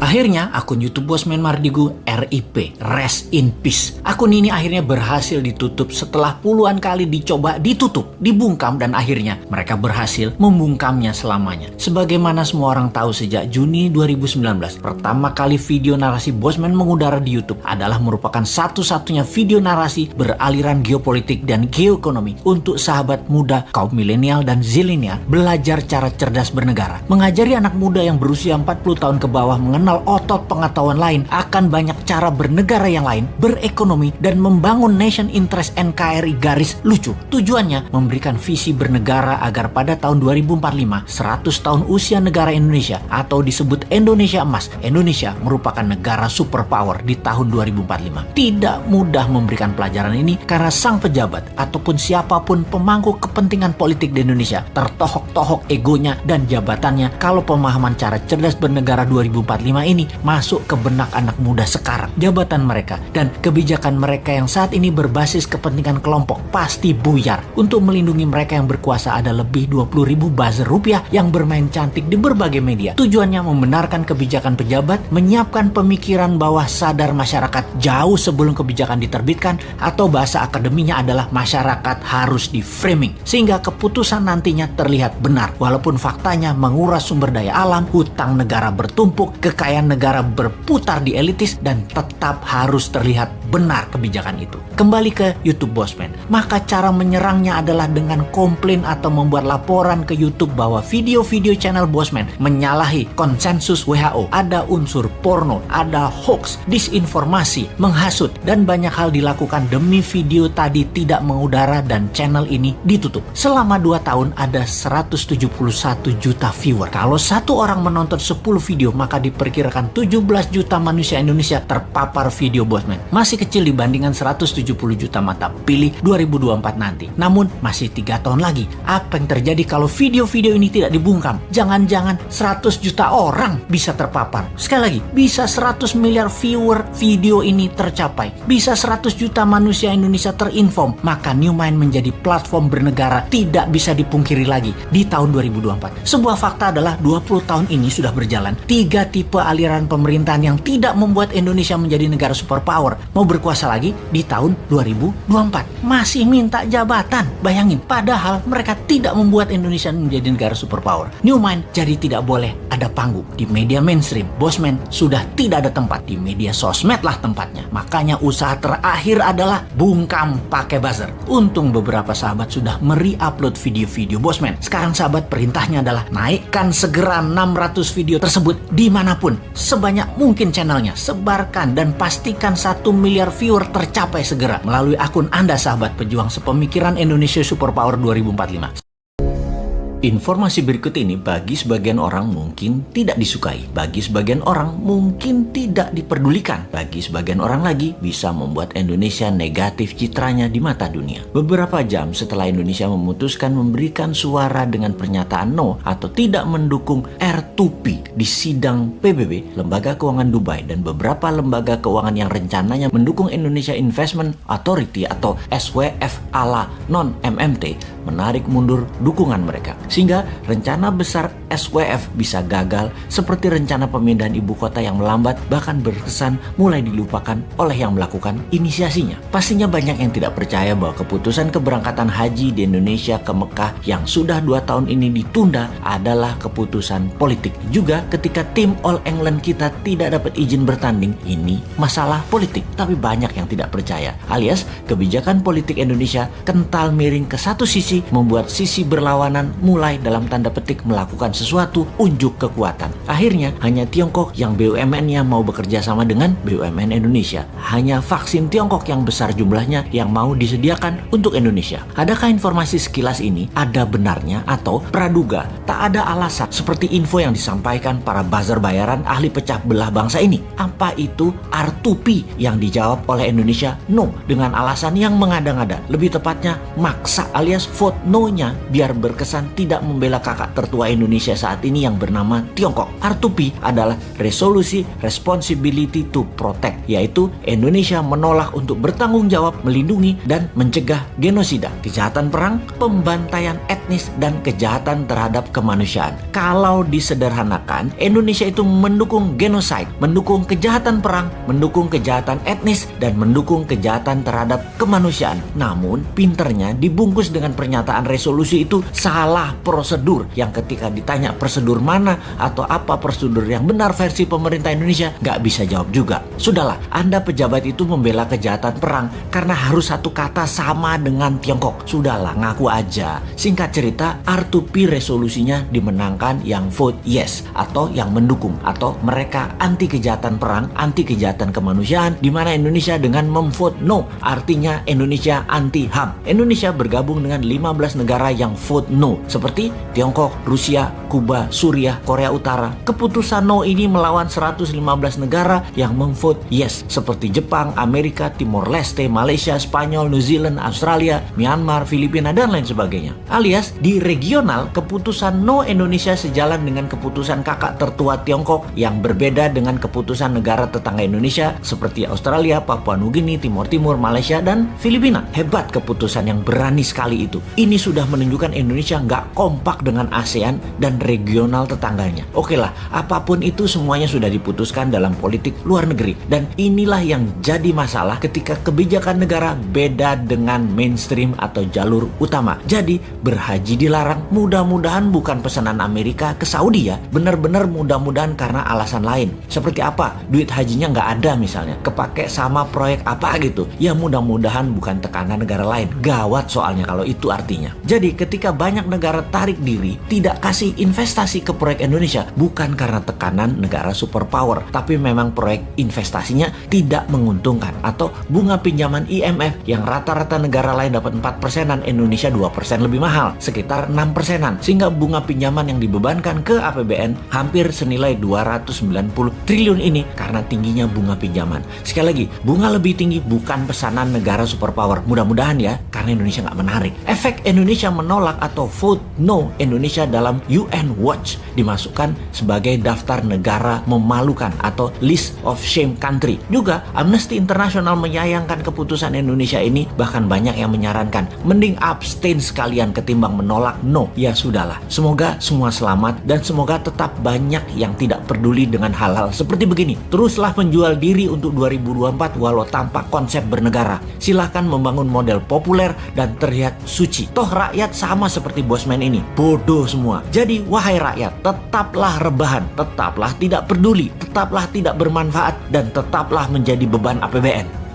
Akhirnya, akun YouTube Bosman Mardigu RIP, Rest in Peace. Akun ini akhirnya berhasil ditutup setelah puluhan kali dicoba ditutup, dibungkam, dan akhirnya mereka berhasil membungkamnya selamanya. Sebagaimana semua orang tahu, sejak Juni 2019, pertama kali video narasi Bosman mengudara di YouTube adalah merupakan satu-satunya video narasi beraliran geopolitik dan geoekonomi untuk sahabat muda kaum milenial dan zilenial belajar cara cerdas bernegara. Mengajari anak muda yang berusia 40 tahun ke bawah mengenal otot pengetahuan lain akan banyak cara bernegara yang lain, berekonomi, dan membangun nation interest NKRI garis lucu. Tujuannya memberikan visi bernegara agar pada tahun 2045, 100 tahun usia negara Indonesia atau disebut Indonesia Emas, Indonesia merupakan negara superpower di tahun 2045. Tidak mudah memberikan pelajaran ini karena sang pejabat ataupun siapapun pemangku kepentingan politik di Indonesia tertohok-tohok egonya dan jabatannya kalau pemahaman cara cerdas bernegara 2045 ini masuk ke benak anak muda sekarang. Jabatan mereka dan kebijakan mereka yang saat ini berbasis kepentingan kelompok pasti buyar. Untuk melindungi mereka yang berkuasa, ada lebih 20.000 buzzer rupiah yang bermain cantik di berbagai media. Tujuannya membenarkan kebijakan pejabat, menyiapkan pemikiran bawah sadar masyarakat jauh sebelum kebijakan diterbitkan, atau bahasa akademinya adalah masyarakat harus di framing sehingga keputusan nantinya terlihat benar, walaupun faktanya menguras sumber daya alam, hutang negara bertumpuk, kekayaan negara berputar di elitis, dan tetap harus terlihat benar kebijakan itu. Kembali ke YouTube Bosman, maka cara menyerangnya adalah dengan komplain atau membuat laporan ke YouTube bahwa video-video channel Bosman menyalahi konsensus WHO, ada unsur porno, ada hoax, disinformasi, menghasut, dan banyak hal dilakukan demi video tadi tidak mengudara dan channel ini ditutup. Selama 2 tahun ada 171 juta viewer. Kalau satu orang menonton 10 video, maka diperkirakan 17 juta manusia Indonesia terpapar video Bosman. Masih kecil dibandingkan 170 juta mata pilih 2024 nanti. Namun masih 3 tahun lagi. Apa yang terjadi kalau video-video ini tidak dibungkam? Jangan-jangan 100 juta orang bisa terpapar. Sekali lagi, bisa 100 miliar viewer video ini tercapai. Bisa 100 juta manusia Indonesia terinform. Maka New Mind menjadi platform bernegara tidak bisa dipungkiri lagi di tahun 2024. Sebuah fakta adalah 20 tahun ini sudah berjalan. 3 tipe aliran pemerintahan yang tidak membuat Indonesia menjadi negara superpower mau berkuasa lagi di tahun 2024. Masih minta jabatan. Bayangin, padahal mereka tidak membuat Indonesia menjadi negara superpower. New Mind jadi tidak boleh ada panggung di media mainstream. Bosman sudah tidak ada tempat di media sosmed lah tempatnya. Makanya usaha terakhir adalah bungkam pakai buzzer. Untung beberapa sahabat sudah meri-upload video-video Bosman. Sekarang sahabat, perintahnya adalah naikkan segera 600 video tersebut dimanapun, sebanyak mungkin channelnya, sebarkan dan pastikan 1 miliar viewer tercapai segera melalui akun Anda sahabat pejuang sepemikiran Indonesia Superpower 2045. Informasi berikut ini bagi sebagian orang mungkin tidak disukai, bagi sebagian orang mungkin tidak diperdulikan, bagi sebagian orang lagi bisa membuat Indonesia negatif citranya di mata dunia. Beberapa jam setelah Indonesia memutuskan memberikan suara dengan pernyataan no atau tidak mendukung R2P di sidang PBB, Lembaga Keuangan Dubai, dan beberapa lembaga keuangan yang rencananya mendukung Indonesia Investment Authority atau SWF ala non-MMT menarik mundur dukungan mereka. Sehingga rencana besar SWF bisa gagal, seperti rencana pemindahan ibu kota yang melambat bahkan berkesan mulai dilupakan oleh yang melakukan inisiasinya. Pastinya banyak yang tidak percaya bahwa keputusan keberangkatan haji di Indonesia ke Mekah yang sudah 2 tahun ini ditunda adalah keputusan politik. Juga ketika tim All England kita tidak dapat izin bertanding, ini masalah politik. Tapi banyak yang tidak percaya, alias kebijakan politik Indonesia kental miring ke satu sisi, membuat sisi berlawanan mulai dalam tanda petik melakukan sesuatu unjuk kekuatan. Akhirnya hanya Tiongkok yang BUMN-nya mau bekerja sama dengan BUMN Indonesia. Hanya vaksin Tiongkok yang besar jumlahnya yang mau disediakan untuk Indonesia. Adakah informasi sekilas ini ada benarnya atau praduga? Tak ada alasan seperti info yang disampaikan para buzzer bayaran ahli pecah belah bangsa ini. Apa itu R2P yang dijawab oleh Indonesia no dengan alasan yang mengada-ngada. Lebih tepatnya maksa alias vote no-nya biar berkesan tidak membela kakak tertua Indonesia saat ini yang bernama Tiongkok. R2P adalah Resolusi Responsibility to Protect, yaitu Indonesia menolak untuk bertanggung jawab melindungi dan mencegah genosida, kejahatan perang, pembantaian etnis etnis, dan kejahatan terhadap kemanusiaan. Kalau disederhanakan, Indonesia itu mendukung genocide, mendukung kejahatan perang, mendukung kejahatan etnis, dan mendukung kejahatan terhadap kemanusiaan. Namun, pinternya dibungkus dengan pernyataan resolusi itu salah prosedur, yang ketika ditanya prosedur mana atau apa prosedur yang benar versi pemerintah Indonesia, nggak bisa jawab juga. Sudahlah, Anda pejabat itu membela kejahatan perang karena harus satu kata sama dengan Tiongkok. Sudahlah, ngaku aja. Singkat cerita, R2P resolusinya dimenangkan yang vote yes atau yang mendukung, atau mereka anti kejahatan perang, anti kejahatan kemanusiaan, di mana Indonesia dengan memvote no, artinya Indonesia anti HAM. Indonesia bergabung dengan 15 negara yang vote no, seperti Tiongkok, Rusia, Kuba, Suriah, Korea Utara. Keputusan no ini melawan 115 negara yang memvote yes, seperti Jepang, Amerika, Timor Leste, Malaysia, Spanyol, New Zealand, Australia, Myanmar, Filipina, dan lain sebagainya. Alias, di regional, keputusan no Indonesia sejalan dengan keputusan kakak tertua Tiongkok yang berbeda dengan keputusan negara tetangga Indonesia seperti Australia, Papua Nugini, Timor Timur, Malaysia, dan Filipina. Hebat keputusan yang berani sekali itu. Ini sudah menunjukkan Indonesia nggak kompak dengan ASEAN dan regional tetangganya. Oke lah, apapun itu semuanya sudah diputuskan dalam politik luar negeri. Dan inilah yang jadi masalah ketika kebijakan negara beda dengan mainstream atau jalur utama. Jadi, berhaji dilarang, mudah-mudahan bukan pesanan Amerika ke Saudi ya. Benar-benar mudah-mudahan karena alasan lain. Seperti apa? Duit hajinya nggak ada misalnya. Kepake sama proyek apa gitu. Ya mudah-mudahan bukan tekanan negara lain. Gawat soalnya kalau itu artinya. Jadi ketika banyak negara tarik diri, tidak kasih investasi ke proyek Indonesia, bukan karena tekanan negara superpower, tapi memang proyek investasinya tidak menguntungkan. Atau bunga pinjaman IMF yang rata-rata negara lain dapat 4%-an, Indonesia 2% lebih mahal, sekitar 6%-an. Sehingga bunga pinjaman yang dibebankan ke APBN hampir senilai 290 triliun ini karena tingginya bunga pinjaman. Sekali lagi, bunga lebih tinggi bukan pesanan negara superpower. Mudah-mudahan ya, karena Indonesia nggak menarik. Efek Indonesia menolak atau vote no Indonesia dalam UN Watch dimasukkan sebagai daftar negara memalukan atau list of shame country. Juga Amnesty International menyayangkan keputusan Indonesia ini, bahkan banyak yang menyarankan mending abstain sekalian ketimbang menolak no. Ya sudahlah, semoga semua selamat dan semoga tetap banyak yang tidak peduli dengan hal-hal seperti begini. Teruslah menjual diri untuk 2024 walau tanpa konsep bernegara. Silahkan membangun model populer dan terlihat suci. Toh rakyat sama seperti Bosman ini, bodoh semua. Jadi wahai rakyat, tetaplah rebahan, tetaplah tidak peduli, tetaplah tidak bermanfaat, dan tetaplah menjadi beban APBN.